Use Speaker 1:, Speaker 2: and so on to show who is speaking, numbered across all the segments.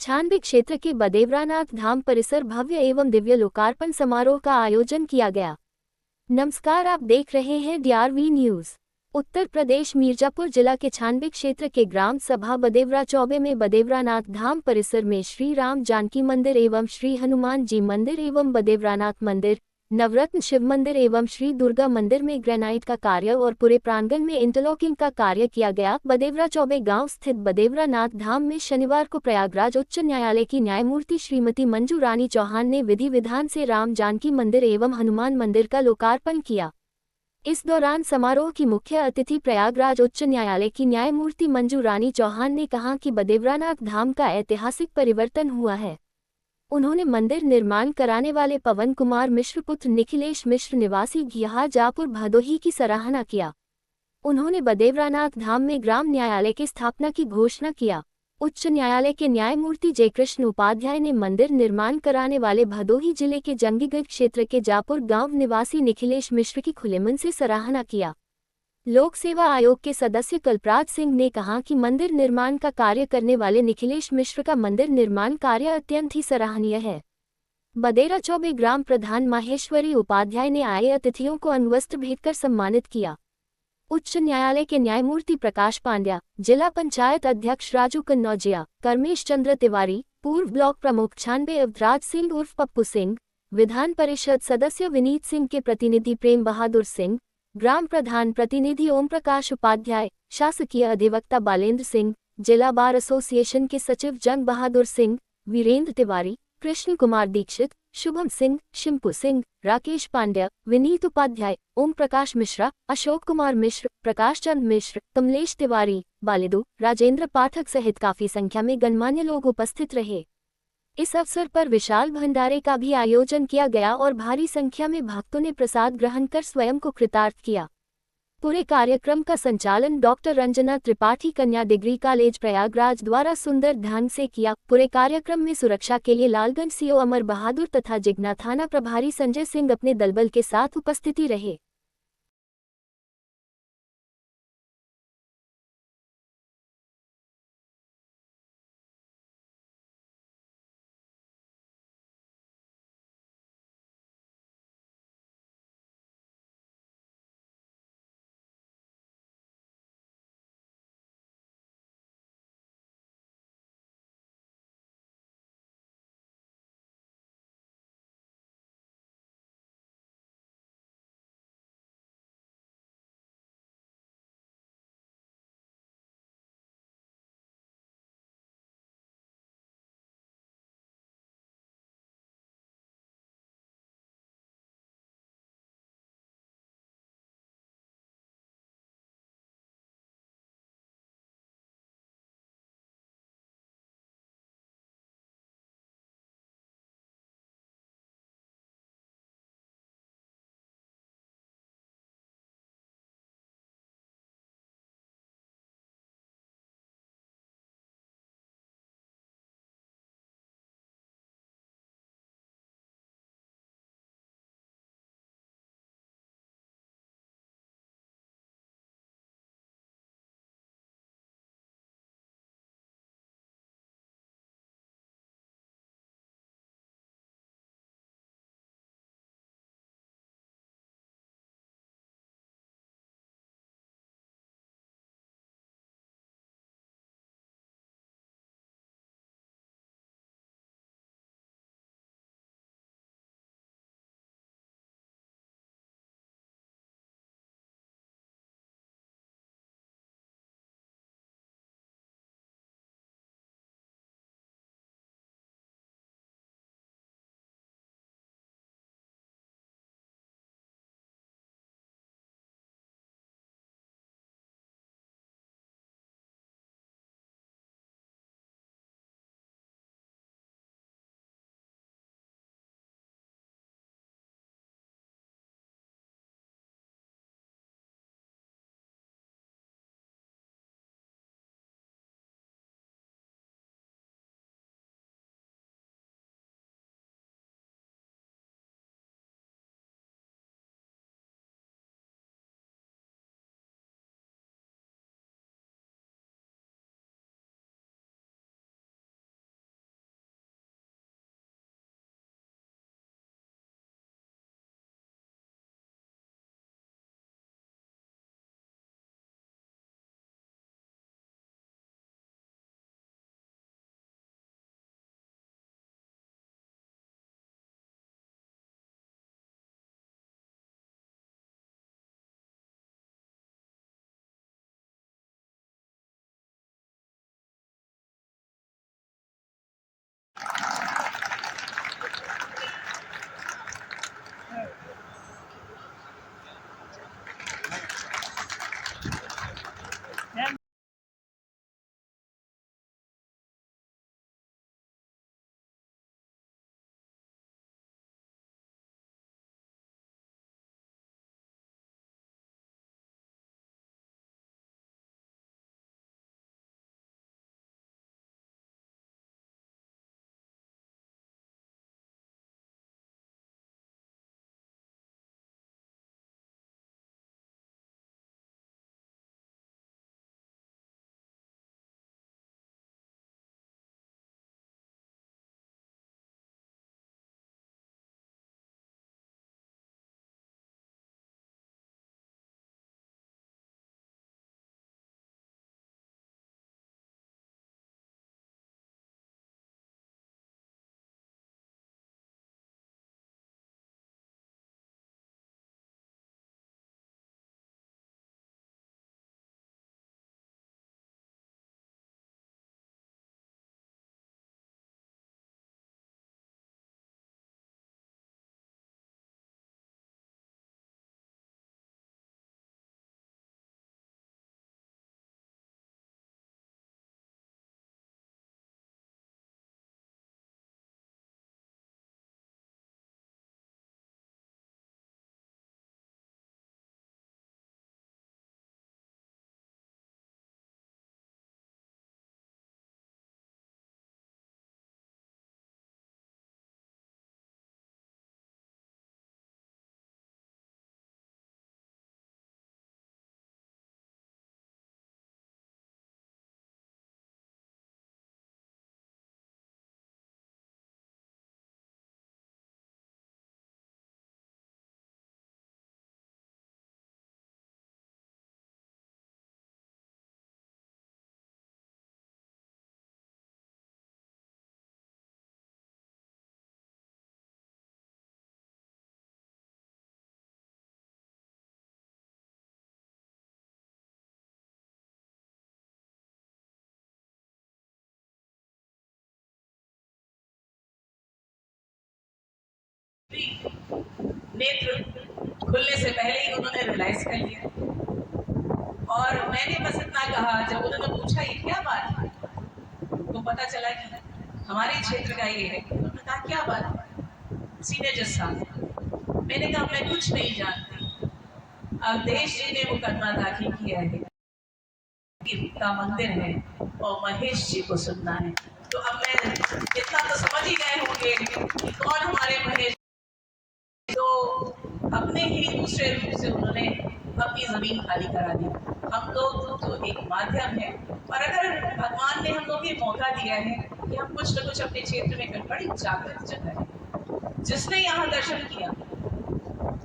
Speaker 1: छानबी क्षेत्र के बदेवरानाथ धाम परिसर भव्य एवं दिव्य लोकार्पण समारोह का आयोजन किया गया। नमस्कार, आप देख रहे हैं DRV न्यूज। उत्तर प्रदेश मिर्जापुर जिला के छानबी क्षेत्र के ग्राम सभा बदेवरा चौबे में बदेवरानाथ धाम परिसर में श्री राम जानकी मंदिर एवं श्री हनुमान जी मंदिर एवं बदेवरानाथ मंदिर, नवरत्न शिव मंदिर एवं श्री दुर्गा मंदिर में ग्रेनाइट का कार्य और पूरे प्रांगण में इंटरलॉकिंग का कार्य किया गया। बदेवरा चौबे गांव स्थित बदेवरानाथ धाम में शनिवार को प्रयागराज उच्च न्यायालय की न्यायमूर्ति श्रीमती मंजू रानी चौहान ने विधि विधान से राम जानकी मंदिर एवं हनुमान मंदिर का लोकार्पण किया। इस दौरान समारोह की मुख्य अतिथि प्रयागराज उच्च न्यायालय की न्यायमूर्ति मंजू रानी चौहान ने कहा कि बदेवरानाथ धाम का ऐतिहासिक परिवर्तन हुआ है। उन्होंने मंदिर निर्माण कराने वाले पवन कुमार मिश्र पुत्र निखिलेश मिश्र निवासी घिहार जापुर भदोही की सराहना किया। उन्होंने बदेवरानाथ धाम में ग्राम न्यायालय की स्थापना की घोषणा किया। उच्च न्यायालय के न्यायमूर्ति जयकृष्ण उपाध्याय ने मंदिर निर्माण कराने वाले भदोही जिले के जंगीगढ़ क्षेत्र के जापुर गांव निवासी निखिलेश मिश्र की खुले मन से सराहना किया। लोक सेवा आयोग के सदस्य कल्पराज सिंह ने कहा कि मंदिर निर्माण का कार्य करने वाले निखिलेश मिश्र का मंदिर निर्माण कार्य अत्यंत ही सराहनीय है। बदेरा चौबे ग्राम प्रधान माहेश्वरी उपाध्याय ने आए अतिथियों को अनवस्त्र भेंट कर सम्मानित किया। उच्च न्यायालय के न्यायमूर्ति प्रकाश पांड्या, जिला पंचायत अध्यक्ष राजू कन्नौजिया, कर्मेश चंद्र तिवारी, पूर्व ब्लॉक प्रमुख छानबे अवधराज सिंह उर्फ पप्पू सिंह, विधान परिषद सदस्य विनीत सिंह के प्रतिनिधि प्रेम बहादुर सिंह, ग्राम प्रधान प्रतिनिधि ओम प्रकाश उपाध्याय, शासकीय अधिवक्ता बालेंद्र सिंह, जिला बार एसोसिएशन के सचिव जंग बहादुर सिंह, वीरेंद्र तिवारी, कृष्ण कुमार दीक्षित, शुभम सिंह, शिंपू सिंह, राकेश पांड्या, विनीत उपाध्याय, ओम प्रकाश मिश्रा, अशोक कुमार मिश्र, प्रकाश चंद मिश्र, कमलेश तिवारी, बालिदू, राजेंद्र पाठक सहित काफी संख्या में गणमान्य लोग उपस्थित रहे। इस अवसर पर विशाल भंडारे का भी आयोजन किया गया और भारी संख्या में भक्तों ने प्रसाद ग्रहण कर स्वयं को कृतार्थ किया। पूरे कार्यक्रम का संचालन डॉक्टर रंजना त्रिपाठी कन्या डिग्री कॉलेज प्रयागराज द्वारा सुंदर ढंग से किया। पूरे कार्यक्रम में सुरक्षा के लिए लालगंज सीओ अमर बहादुर तथा जिगना थाना प्रभारी संजय सिंह अपने दलबल के साथ उपस्थिति रहे।
Speaker 2: नेत्र खुलने से पहले ही उन्होंने रियलाइज कर लिया। और मैंने बस इतना कहा, जब उन्होंने पूछा ये क्या बात है, तो पता चला कि हमारे क्षेत्र का ये है। उन्होंने कहा क्या बात है सीनियर जज साहब। मैंने कहा मैं कुछ नहीं जानती। अवधेश जी ने मुकदमा दाखिल किया है का मंदिर है और महेश जी को सुनना है। तो अब मैं इतना तो समझ ही गए होंगे कि कौन हमारे महेश। तो अपने ही दूसरे रूप से उन्होंने अपनी जमीन खाली करा दी। हम लोग तो एक माध्यम है, और अगर भगवान ने हम लोग ये मौका दिया है कि हम कुछ न कुछ अपने क्षेत्र में कर, बड़ी जागृत जगह है। जिसने यहाँ दर्शन किया,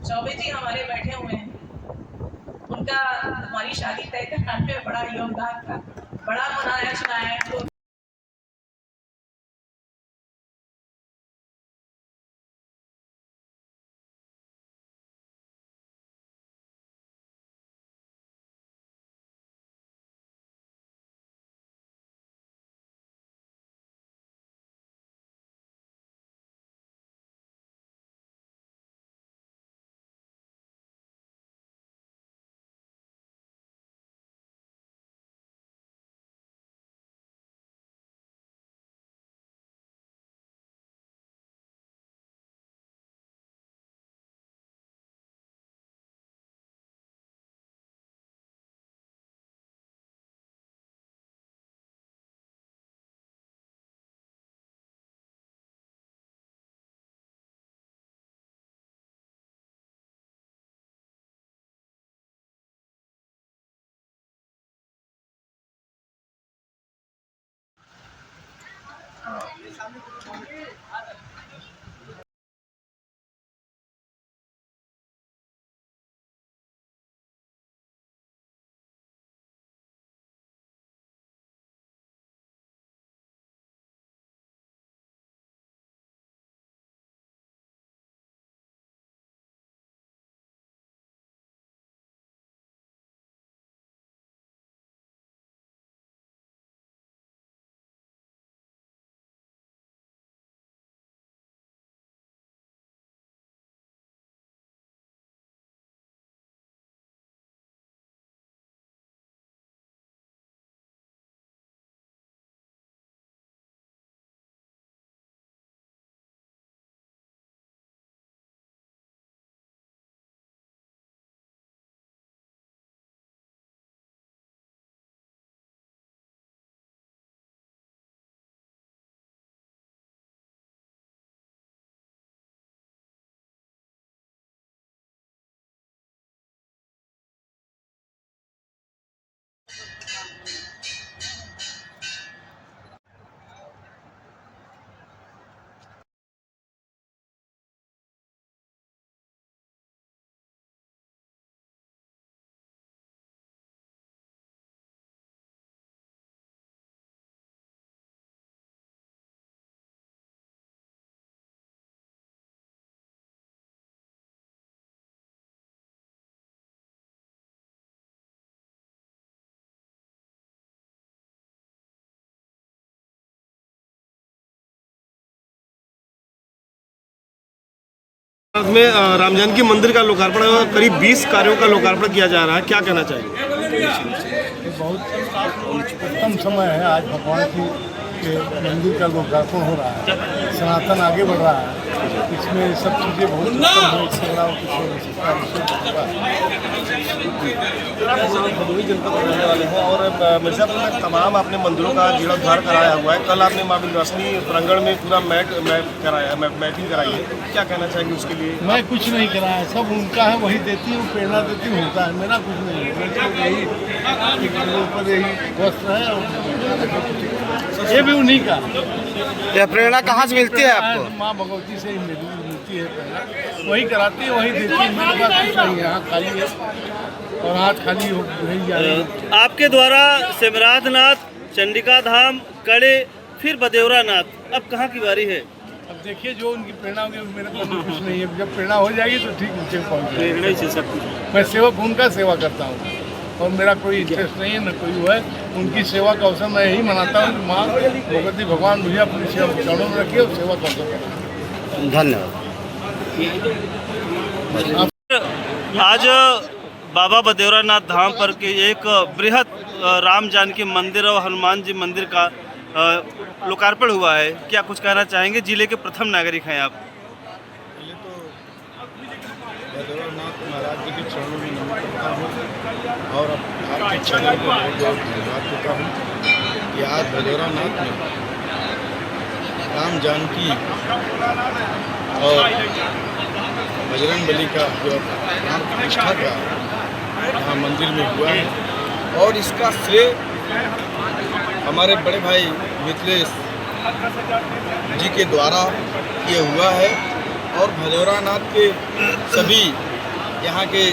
Speaker 2: चौबे जी हमारे बैठे हुए हैं, उनका हमारी शादी तय करने में बड़ा योगदान था, बड़ा मनाया सुनाया। तो
Speaker 3: में राम जानकी मंदिर का लोकार्पण करीब 20 कार्यों का लोकार्पण किया जा रहा है, क्या कहना चाहिए?
Speaker 4: बहुत उत्तम समय है आज भगवान की के मंदिर का लोकार्पण हो रहा है। सनातन आगे बढ़ रहा है, इसमें सब चीज़ें बहुत उत्तम है। इससे बड़ा कुछ हो नहीं सकता।
Speaker 3: भदोही जनपद रहने वाले हैं और मिर्जापुर में तमाम आपने मंदिरों का जीर्णोद्धार कराया हुआ है। कल आपने माँ विंध्यवासिनी प्रांगण में पूरा मैटिंग कराई है, क्या कहना चाहेंगे उसके लिए?
Speaker 4: मैं कुछ नहीं कराया, सब उनका है, वही देती हूँ, प्रेरणा देती हूँ, होता है, मेरा कुछ नहीं है। यही वस्त्र है और ये भी उन्हीं का।
Speaker 3: यह प्रेरणा कहाँ से मिलती है आपको?
Speaker 4: माँ भगवती से ही मिलती है प्रेरणा, वही कराती है, वही देती है। मेरे पास कुछ नहीं है, यहाँ खाली है और हाथ खाली नहीं जा रही है।
Speaker 5: आपके द्वारा सिमराधनाथ, चंडिका धाम, कड़े, फिर बदेवरा नाथ, अब कहाँ की बारी है?
Speaker 4: अब देखिए जो उनकी प्रेरणा होगी, मेरे पास कुछ नहीं है। जब प्रेरणा हो जाएगी तो ठीक नीचे पहुँच जाएगी। मैं सेवक उनका सेवा करता हूँ और मेरा कोई इंटरेस्ट नहीं है, न कोई वो है। उनकी सेवा का अवसर मैं यही मनाता हूँ कि माँ भगवती भगवान मुझे अपनी सेवा चरणों में रखिए और सेवा का अवसर।
Speaker 3: धन्यवाद।
Speaker 5: आज बाबा बदेवरानाथ धाम पर के एक बृहद राम जानकी मंदिर और हनुमान जी मंदिर का लोकार्पण हुआ है। क्या कुछ कहना चाहेंगे? जिले के प्रथम नागरिक हैं आप।
Speaker 3: पहले तो बदेवरानाथ महाराज जी के चरणों में नमन करता हूँ और अब आपके चैनल को बहुत बहुत धन्यवाद देता हूँ कि आज बदेवरानाथ में राम जानकी और बजरंगबली का जो प्राण प्रतिष्ठा का यहाँ मंदिर में हुआ है और इसका श्रेय हमारे बड़े भाई मिथिलेश जी के द्वारा ये हुआ है और बदेवरानाथ के सभी यहाँ के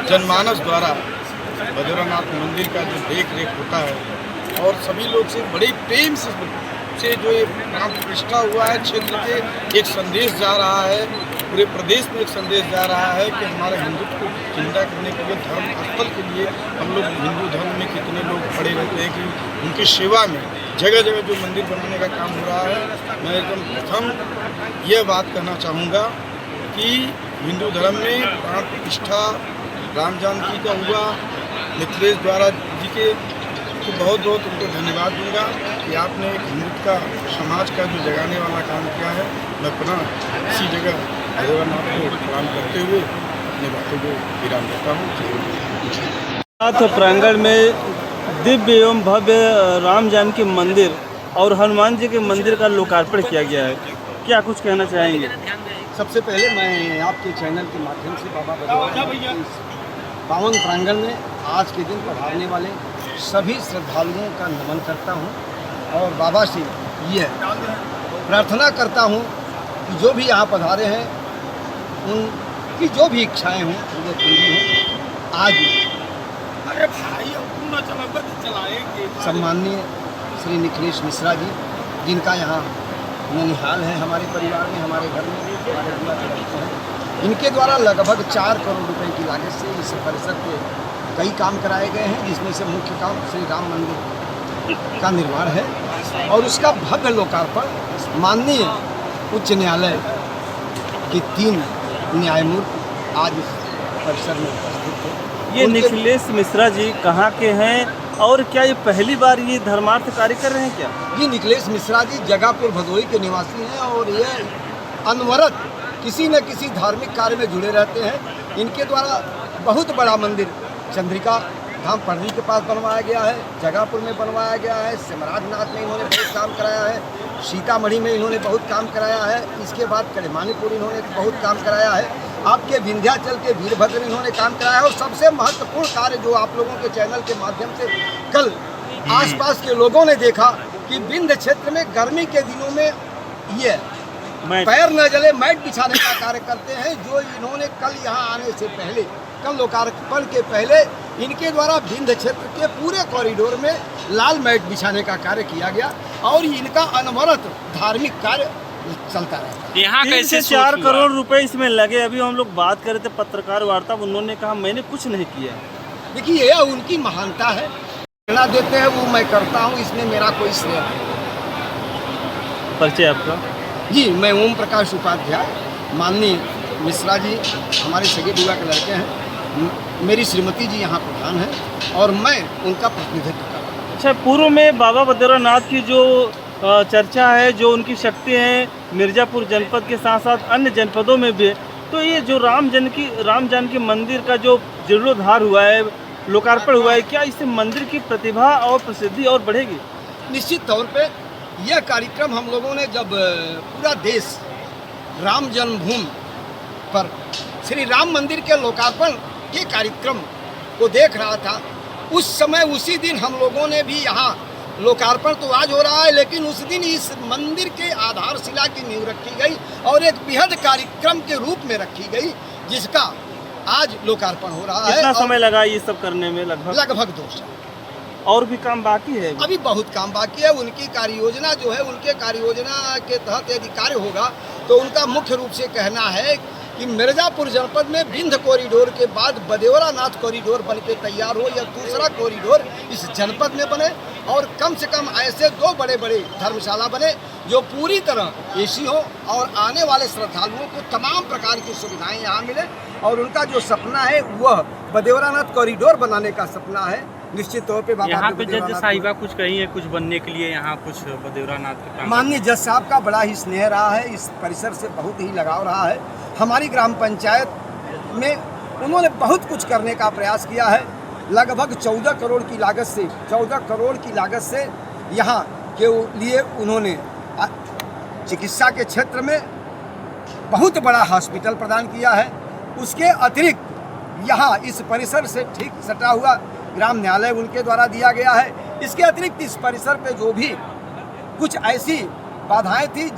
Speaker 3: जनमानस द्वारा बदेवरानाथ मंदिर का जो देख रेख होता है और सभी लोग से बड़े प्रेम से जो ये प्राण प्रतिष्ठा हुआ है क्षेत्र के एक संदेश जा रहा है, पूरे प्रदेश में एक संदेश जा रहा है कि हमारे हिंदुत्व को जिंदा करने के लिए, धर्म स्थल के लिए हम लोग हिंदू धर्म में कितने लोग खड़े रहते हैं कि उनकी सेवा में जगह जगह जो मंदिर बनाने का काम हो रहा है। मैं एकदम प्रथम यह बात कहना चाहूँगा कि हिंदू धर्म में प्राण प्रतिष्ठा राम जानकी का हुआ, मिथिलेश द्वारा जी के तो बहुत बहुत उनको धन्यवाद दूंगा कि आपने एक हिंदुत्व का समाज का जो जगाने वाला काम किया है। मैं पुनः इसी जगह बदेवरानाथ को प्रणाम करते हुए अपनी बातों को विराम देता हूँ।
Speaker 5: नाथ प्रांगण में दिव्य एवं भव्य राम जानकी मंदिर और हनुमान जी के मंदिर का लोकार्पण किया गया है। क्या कुछ कहना चाहेंगे?
Speaker 6: सबसे पहले मैं आपके चैनल के माध्यम से बाबा बदेवरानाथ के इस पावन प्रांगण में आज के दिन पधारने वाले सभी श्रद्धालुओं का नमन करता हूं और बाबा से यह प्रार्थना करता हूं कि जो भी यहाँ पधारे हैं उनकी जो भी इच्छाएं हों वो पूरी हों। आज सम्माननीय श्री निखिलेश मिश्रा जी, जिनका यहाँ ननिहाल है हमारे परिवार में, हमारे घर में, हमारे बुआ के लड़के हैं, इनके द्वारा लगभग 4 करोड़ रुपए की लागत से इस परिसर के कई काम कराए गए हैं, जिसमें से मुख्य काम श्री राम मंदिर का निर्माण है और उसका भव्य लोकार्पण माननीय उच्च न्यायालय के 3 न्यायमूर्ति आज इस परिसर में उपस्थित थे।
Speaker 5: ये निखिलेश मिश्रा जी कहाँ के हैं और क्या ये पहली बार ये धर्मार्थ कार्य कर रहे हैं क्या?
Speaker 6: ये निखिलेश मिश्रा जी जगापुर भदोही के निवासी हैं और ये अनवरत किसी न किसी धार्मिक कार्य में जुड़े रहते हैं। इनके द्वारा बहुत बड़ा मंदिर चंद्रिका धाम पढ़नी के पास बनवाया गया है, जगापुर में बनवाया गया है, सिमराजनाथ में इन्होंने बहुत काम कराया है, सीतामढ़ी में इन्होंने बहुत काम कराया है, इसके बाद कड़मानीपुर इन्होंने बहुत काम कराया है, आपके विंध्याचल के वीरभद्र इन्होंने काम कराया है और सबसे महत्वपूर्ण कार्य जो आप लोगों के चैनल के माध्यम से कल आसपास के लोगों ने देखा कि विंध्य क्षेत्र में गर्मी के दिनों में ये पैर न जले मैट बिछाने का कार्य करते हैं, जो इन्होंने कल यहाँ आने से पहले, कल लोकार्पण के पहले इनके द्वारा विंध्य क्षेत्र के पूरे कॉरिडोर में लाल मैट बिछाने का कार्य किया गया और इनका अनवरत धार्मिक कार्य चलता रहता है।
Speaker 5: यहाँ कैसे 4 करोड़ रुपए इसमें लगे? अभी हम लोग बात कर रहे थे पत्रकार वार्ता, उन्होंने कहा मैंने कुछ नहीं किया।
Speaker 6: देखिए यह उनकी महानता है, प्रेरणा देते हैं वो मैं करता हूँ, इसमें मेरा कोई श्रेय नहीं।
Speaker 5: परिचय आपका?
Speaker 6: जी, मैं ओम प्रकाश उपाध्याय, माननीय मिश्रा जी हमारे सगे बुआ के लड़के हैं, मेरी श्रीमती जी यहाँ प्रधान हैं और मैं उनका प्रतिनिधित्व कर रहा हूँ।
Speaker 5: अच्छा, पूर्व में बाबा बदेवरानाथ की जो चर्चा है, जो उनकी शक्ति है मिर्ज़ापुर जनपद के साथ साथ अन्य जनपदों में भी, तो ये जो राम जानकी मंदिर का जो जीर्णोद्धार हुआ है, लोकार्पण हुआ है, क्या इससे मंदिर की प्रतिभा और प्रसिद्धि और बढ़ेगी?
Speaker 6: निश्चित तौर पे यह कार्यक्रम हम लोगों ने जब पूरा देश राम जन्मभूमि पर श्री राम मंदिर के लोकार्पण के कार्यक्रम को देख रहा था, उस समय उसी दिन हम लोगों ने भी यहाँ लोकार्पण तो आज हो रहा है, लेकिन उस दिन इस मंदिर के आधारशिला की नींव रखी गई और एक बेहद कार्यक्रम के रूप में रखी गई, जिसका आज लोकार्पण हो रहा है।
Speaker 5: कितना समय लगा ये सब करने में?
Speaker 6: लगभग 2 साल।
Speaker 5: और भी काम बाकी है?
Speaker 6: अभी बहुत काम बाकी है। उनकी कार्य योजना जो है, उनके कार्य योजना के तहत यदि कार्य होगा तो उनका मुख्य रूप से कहना है कि मिर्ज़ापुर जनपद में विंध्य कॉरिडोर के बाद बदेवरा नाथ कॉरिडोर बन के तैयार हो, या दूसरा कॉरिडोर इस जनपद में बने, और कम से कम ऐसे 2 बड़े बड़े धर्मशाला बने जो पूरी तरह एसी हो और आने वाले श्रद्धालुओं को तमाम प्रकार की सुविधाएं यहाँ मिले। और उनका जो सपना है वह बदेवरा नाथ कॉरिडोर बनाने का सपना है। निश्चित तौर पे बाबा
Speaker 5: यहाँ पे जज साहिबा कुछ कही है कुछ बनने के लिए, यहाँ कुछ बदेवरा नाथ के काम
Speaker 6: माननीय जज साहब का बड़ा ही स्नेह रहा है, इस परिसर से बहुत ही लगाव रहा है। हमारी ग्राम पंचायत में उन्होंने बहुत कुछ करने का प्रयास किया है। लगभग 14 करोड़ की लागत से यहाँ के लिए उन्होंने चिकित्सा के क्षेत्र में बहुत बड़ा हॉस्पिटल प्रदान किया है। उसके अतिरिक्त यहाँ इस परिसर से ठीक सटा हुआ ग्राम न्यायालय उनके द्वारा दिया गया है। इसके अतिरिक्त इस परिसर पे जो भी कुछ ऐसी बाधाएं थी